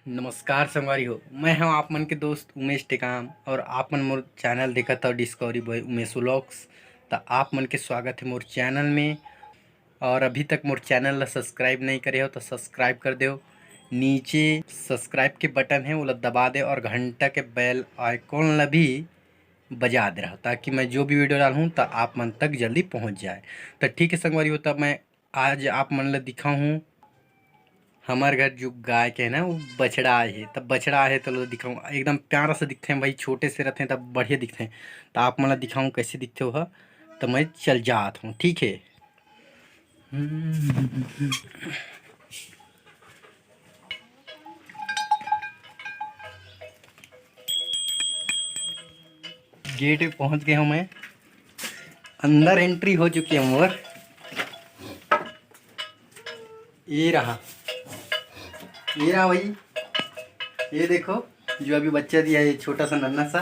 नमस्कार संगवारी हो। मैं हूं आप मन के दोस्त उमेश टेकाम और आप मन मोर चैनल देखा था डिस्कवरी बॉय उमेश व्लॉग्स। तो आप मन के स्वागत है मोर चैनल में। और अभी तक मोर चैनल ला सब्सक्राइब नहीं करे हो तो सब्सक्राइब कर दो। नीचे सब्सक्राइब के बटन है वो ला दबा दे और घंटा के बेल आइकॉन ला भी बजा दे रहा ताकि मैं जो भी वीडियो डालूँ तो आप मन तक जल्दी पहुँच जाए। तो ठीक है संगवारी हो, तब मैं आज आप मन ला दिखाऊँ हमारे घर जो गाय के है ना वो बछड़ा है। तब बछड़ा है तो लो दिखाऊँ, एकदम प्यारा से दिखते हैं भाई, छोटे से रहते हैं तब बढ़िया दिखते हैं। तो आप मतलब दिखाऊँ कैसे दिखते हो। तो मैं चल जाता हूँ, ठीक है। गेट पे पहुँच गया हूँ मैं, अंदर एंट्री हो चुकी है मोर। ये रहा भाई, ये देखो जो अभी बच्चा दिया है, ये छोटा सा नन्हा सा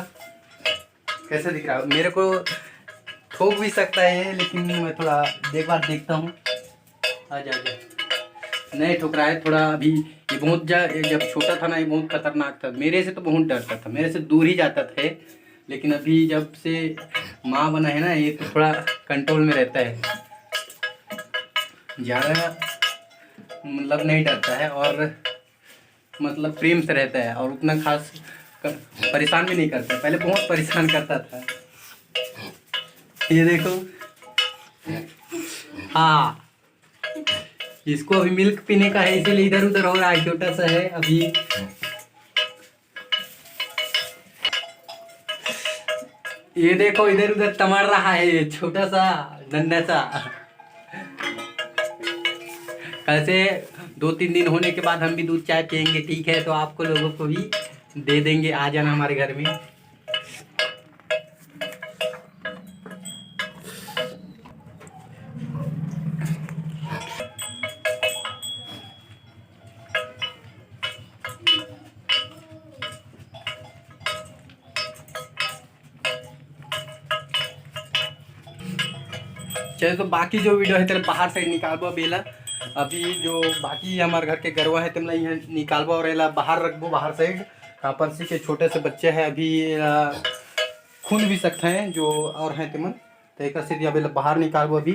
कैसे दिख रहा है। मेरे को ठोक भी सकता है लेकिन मैं थोड़ा देख बार देखता हूँ। आजा नहीं ठोक रहा है थोड़ा अभी। ये बहुत जब छोटा था ना ये बहुत खतरनाक था, मेरे से तो बहुत डरता था, मेरे से दूर ही जाता था। लेकिन अभी जब से माँ बना है ना ये तो थोड़ा कंट्रोल में रहता है, ज़्यादा मतलब नहीं डरता है और मतलब प्रेम से रहता है और उतना खास परेशान भी नहीं करता। पहले बहुत परेशान करता था। ये देखो, हाँ इसको अभी मिल्क पीने का है इसीलिए इधर उधर हो रहा है, छोटा सा है अभी। ये देखो इधर उधर तमड़ रहा है, छोटा सा नन्हा सा। कल से 2-3 दिन होने के बाद हम भी दूध चाय पियेंगे, ठीक है। तो आपको लोगों को भी दे देंगे, आ जाना हमारे घर में। चलो तो बाकी जो वीडियो है तेरे बाहर साइड निकालबो बेला। अभी जो बाकी हमारे घर के गरवा है तेमला यहाँ निकालबो और एला बाहर रखबो बाहर साइड। परसी के छोटे से बच्चे हैं अभी खून भी सकते हैं जो और हैं तेमन। तो एक से दिया बेला बाहर निकालबो। अभी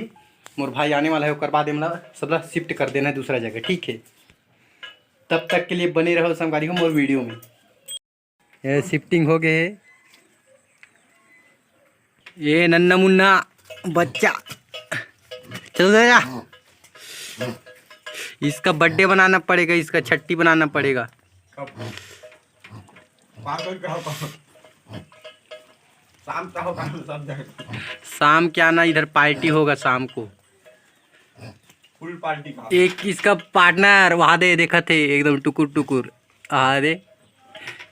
मोर भाई आने वाला है, उसके बाद हमला सबला शिफ्ट कर देना है दूसरा जगह, ठीक है। तब तक के लिए बने रहो संगवारी हो मोर वीडियो में। ये शिफ्टिंग हो गए, ये नन्ना मुन्ना बच्चा चल गया। इसका बर्थडे बनाना पड़ेगा, इसका छट्टी बनाना पड़ेगा। शाम क्या ना, इधर पार्टी होगा शाम को, फुल पार्टी का। एक इसका पार्टनर वहाँ दे देखा थे एकदम टुकुर टुकुर। अरे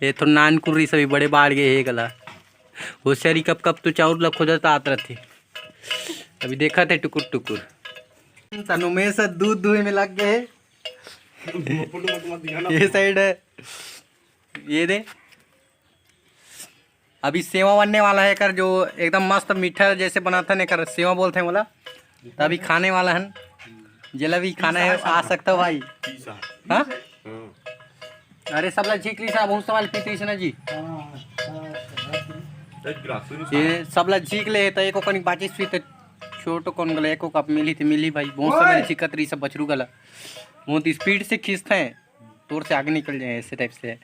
ये तो नान कुर्री सभी बड़े बाढ़ गए है गला होशियारी कब कब तो चाउर लग खोजता आत रहे। अभी देखा थे टुकुर टुकुर तनु में से दूध दुहे में लग गए। ये साइड है, ये दे अभी सेवा बनने वाला है कर, जो एकदम मस्त मीठा जैसे बना था ने कर सेवा बोलते हैं बोला। तो अभी खाने वाला है, जलेबी खाना है, आ सकता हो भाई। हाँ अरे सब लोग झीक ली सा बहुत सवाल पीती ना जी, ये सब लोग झीक ले तो एको कनिक बाची सुई तो छोटो कौन गला एको कप मिली भाई। बहुत समय चिकत रही सब बछरू गला बहुत स्पीड से खींचते हैं, तोड़ से आगे निकल जाए ऐसे टाइप से।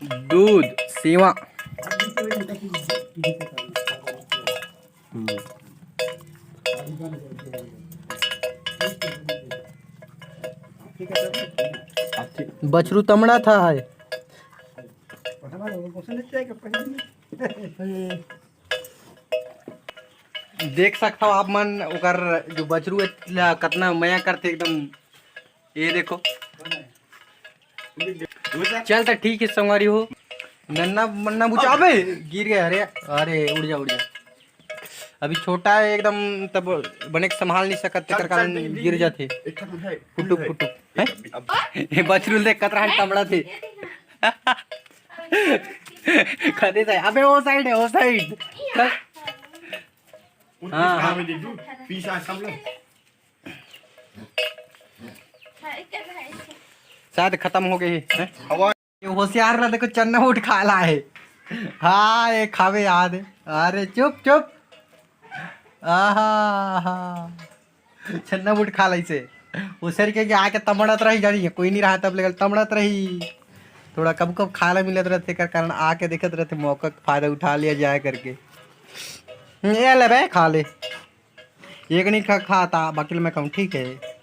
दूध सेवा बछरू तमड़ा था है। देख सकता हो आप मन ओकर जो बछरू कितना मया करते एकदम। ये देखो चल तो ठीक है संगवारी हो। नन्ना मन्ना बुझा अबे गिर गया। अरे अरे उड़ जा अभी छोटा है एकदम, तब बने संभाल नहीं सकते कर कारण गिर जाते फुटुक फुटुक है। बछरू देख कतरा तमड़ा थे। खदे से अबे वो साइड है, वो साइड। हाँ शायद खत्म हो गई है। होशियार रहा, देखो चन्ना उठ खा ला है। हाँ ये खावे याद है। अरे चुप चुप। आहा चन्ना उठ खा ला इसे। उसर के आके तमड़त रही जानी, कोई नहीं रहा तब लेकर तमड़त रही। थोड़ा कब कब खाना मिलत रहते कर कारण आके देखत रहते, मौका का फायदा उठा लिया जाए करके। ये ले बे खा ले, एक नहीं खाता बाकी मैं कहूँ ठीक है।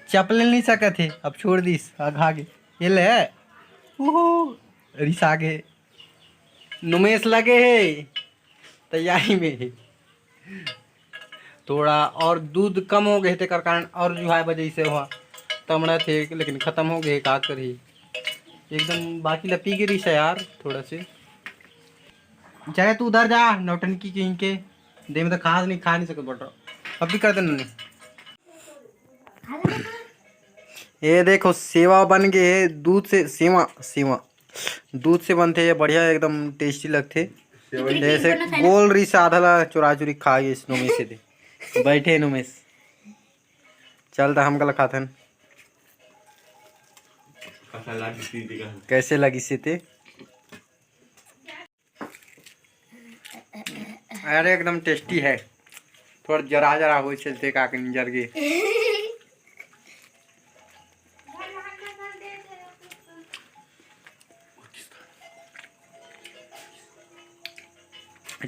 चपल नहीं सके थे, अब छोड़ दीस आगे। ये ले रिस आगे नुमेश लगे है तैयारी में। थोड़ा और दूध कम हो गए थे कर कारण और जो है वजह से हुआ तमड़ा थे, लेकिन ख़त्म हो गए का करी एकदम। बाकी लपी गिरी से यार थोड़ा से। चाहे तू उधर जा नौटंकी कहीं के दे में तो खा नहीं सकते बट अब भी कर देना। ये देखो सेवा बन गए दूध से। सेवा सेवा दूध से बनते हैं, बढ़िया एकदम टेस्टी लगते। जैसे गोल री से आधा चुरा चुरी खा गए इस नुमेश से थे। बैठे नुमेश चलता हम गला खाते हैं। कैसे लगी से थे? अरे एकदम टेस्टी है। थोड़ा जरा जरा हो चलते का जर गए।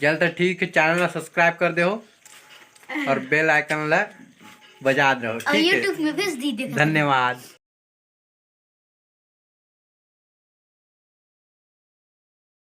चलता ठीक है, चैनल सब्सक्राइब कर दे हो और बेल आइकन ला बजा दो, ठीक है। धन्यवाद।